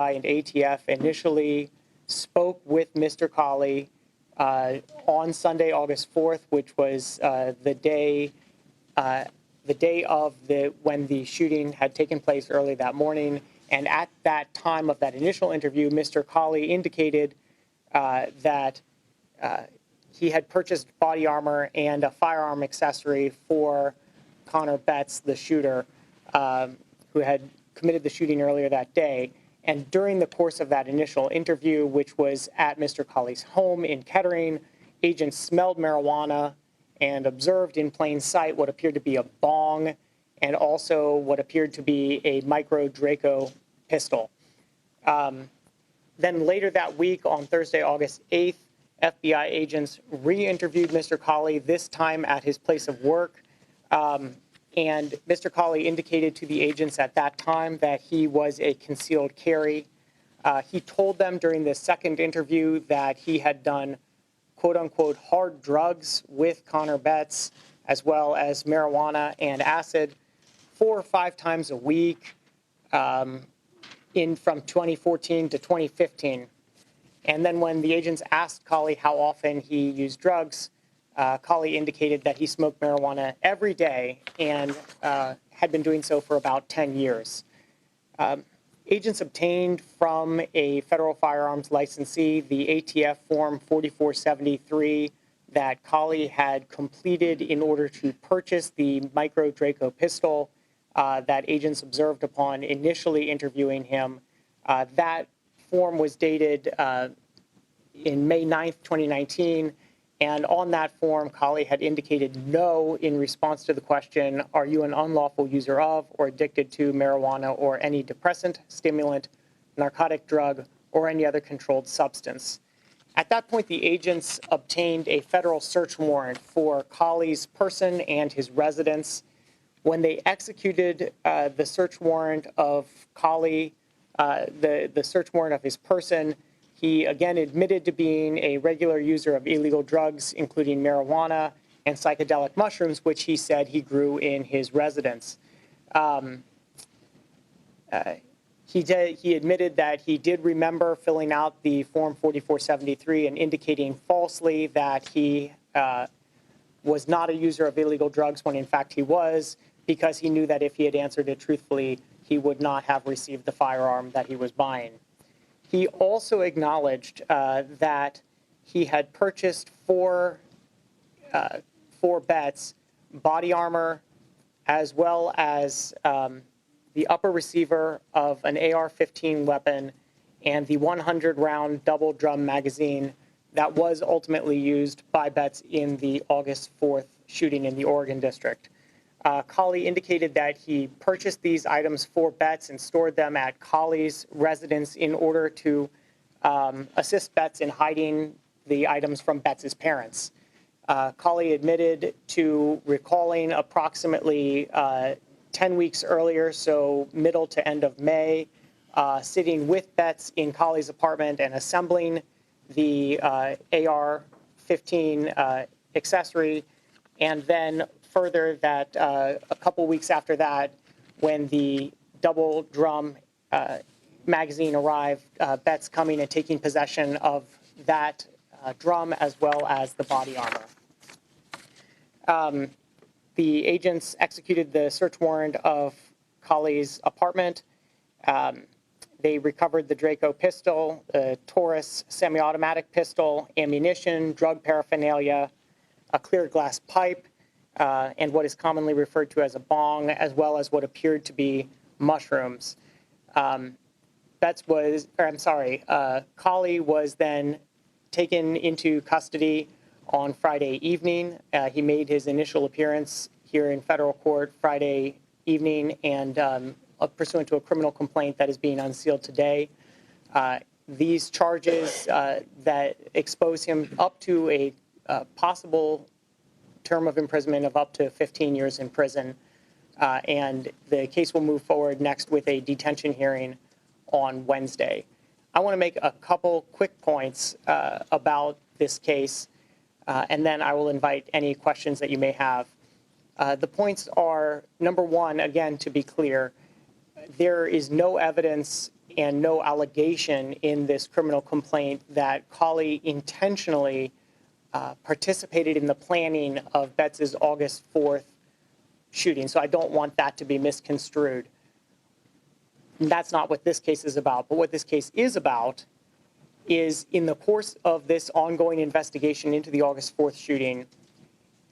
and ATF initially spoke with Mr. Colley on Sunday, August 4th, which was the day of when the shooting had taken place early that morning. And at that time of that initial interview, Mr. Colley indicated that he had purchased body armor and a firearm accessory for Connor Betts, the shooter, who had committed the shooting earlier that day. And during the course of that initial interview, which was at Mr. Colley's home in Kettering, agents smelled marijuana and observed in plain sight what appeared to be a bong and also what appeared to be a micro Draco pistol. Then later that week, on Thursday, August 8th, FBI agents re-interviewed Mr. Colley, this time at his place of work. And Mr. Colley indicated to the agents at that time that he was a concealed carry. He told them during the second interview that he had done quote unquote hard drugs with Connor Betts, as well as marijuana and acid 4 or 5 times a week from 2014 to 2015. And then when the agents asked Colley how often he used drugs, Colley indicated that he smoked marijuana every day and had been doing so for about 10 years. Agents obtained from a federal firearms licensee the ATF Form 4473 that Colley had completed in order to purchase the micro Draco pistol that agents observed upon initially interviewing him. That form was dated in May 9th, 2019. And on that form, Colley had indicated no in response to the question, are you an unlawful user of or addicted to marijuana or any depressant, stimulant, narcotic drug, or any other controlled substance? At that point, the agents obtained a federal search warrant for Colley's person and his residence. When they executed the search warrant of Colley, the search warrant of his person, he again admitted to being a regular user of illegal drugs, including marijuana and psychedelic mushrooms, which he said he grew in his residence. He admitted that he did remember filling out the Form 4473 and indicating falsely that he was not a user of illegal drugs when in fact he was, because he knew that if he had answered it truthfully, he would not have received the firearm that he was buying. He also acknowledged that he had purchased for Betts body armor, as well as the upper receiver of an AR-15 weapon and the 100-round double drum magazine that was ultimately used by Betts in the August 4th shooting in the Oregon district. Colley indicated that he purchased these items for Betts and stored them at Colley's residence in order to assist Betts in hiding the items from Betts's parents. Colley admitted to recalling approximately 10 weeks earlier, so middle to end of May, sitting with Betts in Colley's apartment and assembling the AR-15 accessory, and then further that a couple weeks after that, when the double drum magazine arrived, Betts coming and taking possession of that drum as well as the body armor. The agents executed the search warrant of Colley's apartment. They recovered the Draco pistol, a Taurus semi-automatic pistol, ammunition, drug paraphernalia, a clear glass pipe, and what is commonly referred to as a bong, as well as what appeared to be mushrooms. Colley was then taken into custody on Friday evening. He made his initial appearance here in federal court Friday evening and pursuant to a criminal complaint that is being unsealed today. These charges that expose him up to a possible term of imprisonment of up to 15 years in prison. And the case will move forward next with a detention hearing on Wednesday. I want to make a couple quick points about this case, and then I will invite any questions that you may have. The points are, number one, again, to be clear, there is no evidence and no allegation in this criminal complaint that Colley intentionally participated in the planning of Betts's August 4th shooting. So I don't want that to be misconstrued. And that's not what this case is about. But what this case is about is, in the course of this ongoing investigation into the August 4th shooting,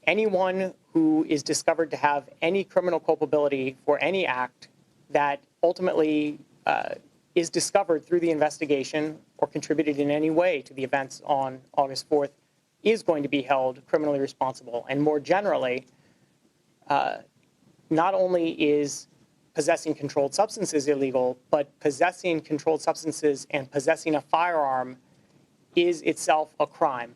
anyone who is discovered to have any criminal culpability for any act that ultimately is discovered through the investigation or contributed in any way to the events on August 4th is going to be held criminally responsible. And more generally, not only is possessing controlled substances illegal, but possessing controlled substances and possessing a firearm is itself a crime.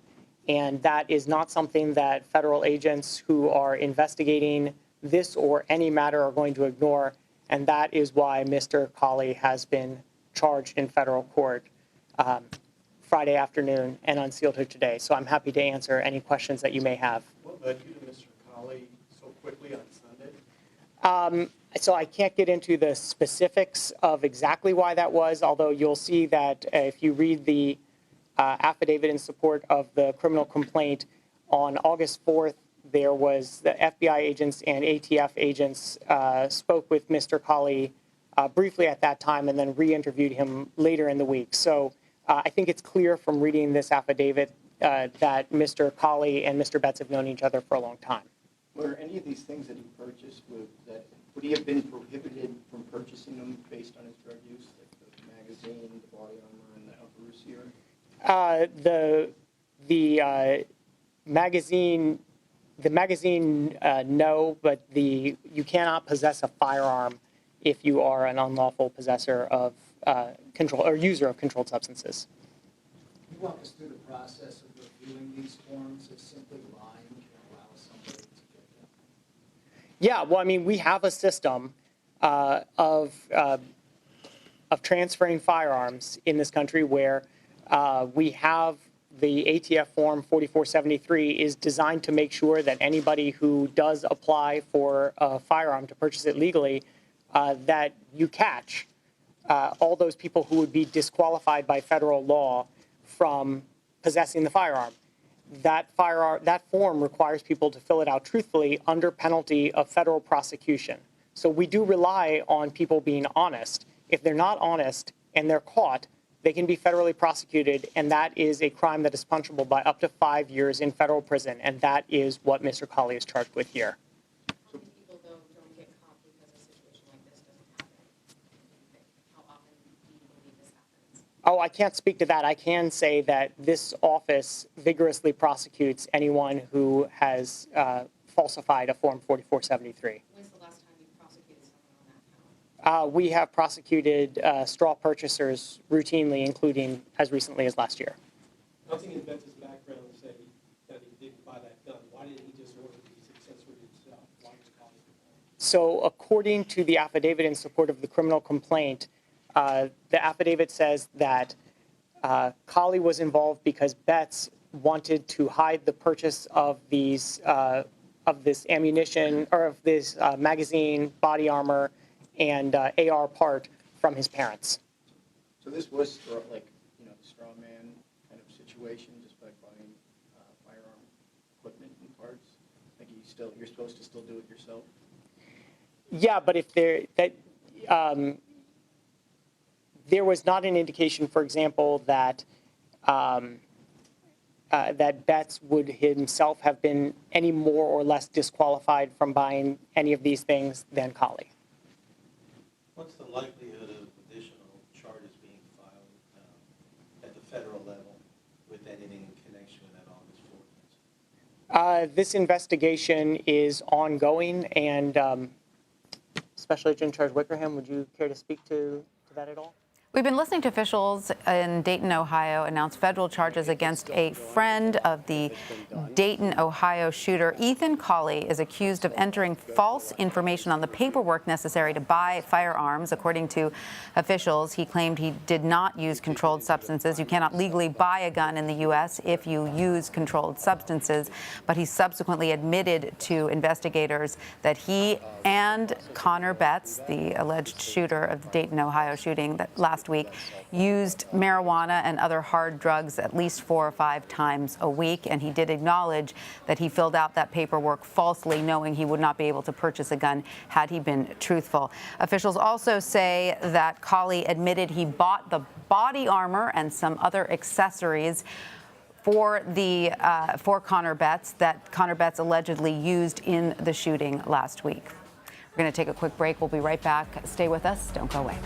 And that is not something that federal agents who are investigating this or any matter are going to ignore. And that is why Mr. Colley has been charged in federal court Friday afternoon and unsealed here today. So I'm happy to answer any questions that you may have. What led you to Mr. Colley so quickly on Sunday? So I can't get into the specifics of exactly why that was, although you'll see that if you read the affidavit in support of the criminal complaint, on August 4th, there was the FBI agents and ATF agents spoke with Mr. Colley briefly at that time and then re-interviewed him later in the week. So I think it's clear from reading this affidavit that Mr. Colley and Mr. Betts have known each other for a long time. Were any of these things that he purchased, would he have been prohibited from purchasing them based on his drug use, like the magazine, the body armor, and the Alperusier? The magazine, no, but you cannot possess a firearm if you are an unlawful possessor of control or user of controlled substances. Can you walk us through the process of reviewing these forms? If simply lying can allow somebody to get them? Yeah, well, I mean, we have a system of transferring firearms in this country where we have the ATF form 4473 is designed to make sure that anybody who does apply for a firearm to purchase it legally, that you catch all those people who would be disqualified by federal law from possessing the firearm. That form requires people to fill it out truthfully under penalty of federal prosecution. So we do rely on people being honest. If they're not honest and they're caught, they can be federally prosecuted, and that is a crime that is punishable by up to 5 years in federal prison, and that is what Mr. Colley is charged with here. How many people, though, don't get caught because a situation like this doesn't happen? How often do you believe this happens? Oh, I can't speak to that. I can say that this office vigorously prosecutes anyone who has falsified a Form 4473. When's the last time you prosecuted someone on that count? We have prosecuted straw purchasers routinely, including as recently as last year. Nothing in Betts' background said that he didn't buy that gun. Why didn't he just order these accessories himself? Why was Colley involved? So according to the affidavit in support of the criminal complaint, the affidavit says that Colley was involved because Betts wanted to hide the purchase of these of this ammunition or of this magazine, body armor, and AR part from his parents. So this was like, the straw man kind of situation, just by buying firearm equipment and parts. Like you're supposed to still do it yourself. Yeah, but if there was not an indication, for example, that that Betts would himself have been any more or less disqualified from buying any of these things than Colley. What's the likelihood of additional charges being filed at the federal level with anything in connection with that August 4th? This investigation is ongoing, and Special Agent in Charge Wickerham, would you care to speak to that at all? We've been listening to officials in Dayton, Ohio, announce federal charges against a friend of the Dayton, Ohio shooter. Ethan Colley is accused of entering false information on the paperwork necessary to buy firearms. According to officials, he claimed he did not use controlled substances. You cannot legally buy a gun in the U.S. if you use controlled substances. But he subsequently admitted to investigators that he and Connor Betts, the alleged shooter of the Dayton, Ohio shooting that last last week used marijuana and other hard drugs at least 4 or 5 times a week, and he did acknowledge that he filled out that paperwork falsely, knowing he would not be able to purchase a gun had he been truthful. Officials also say that Colley admitted he bought the body armor and some other accessories for Connor Betts that Connor Betts allegedly used in the shooting last week. We're going to take a quick break. We'll be right back. Stay with us. Don't go away.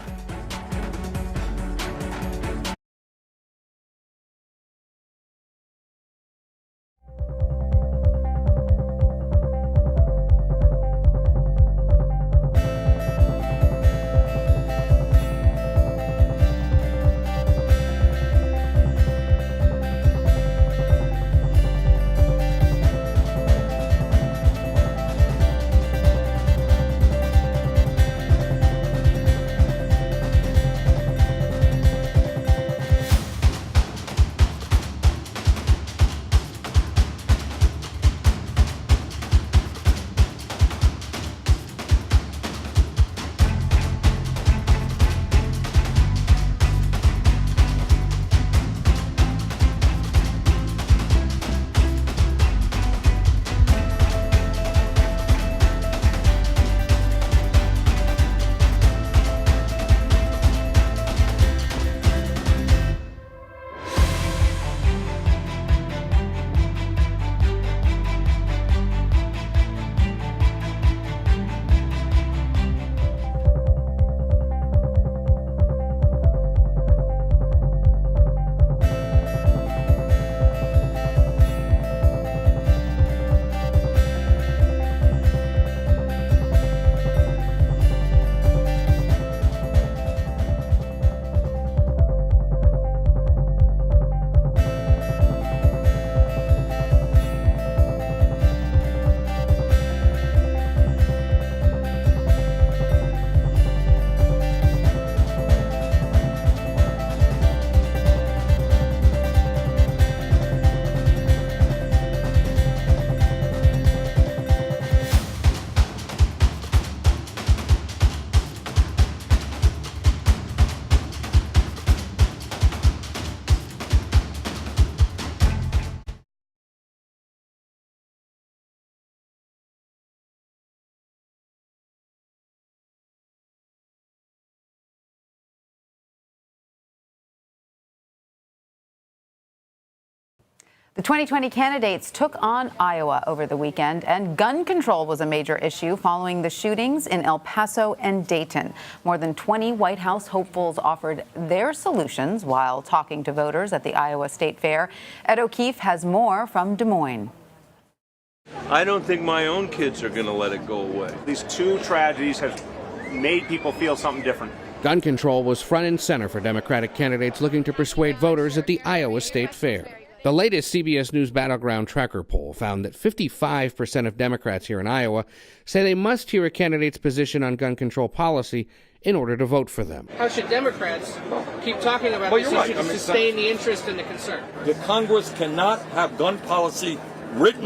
The 2020 candidates took on Iowa over the weekend, and gun control was a major issue following the shootings in El Paso and Dayton. More than 20 White House hopefuls offered their solutions while talking to voters at the Iowa State Fair. Ed O'Keefe has more from Des Moines. I don't think my own kids are going to let it go away. These two tragedies have made people feel something different. Gun control was front and center for Democratic candidates looking to persuade voters at the Iowa State Fair. The latest CBS News Battleground Tracker poll found that 55% of Democrats here in Iowa say they must hear a candidate's position on gun control policy in order to vote for them. How should Democrats keep talking about this issue to sustain the interest and the concern? The Congress cannot have gun policy written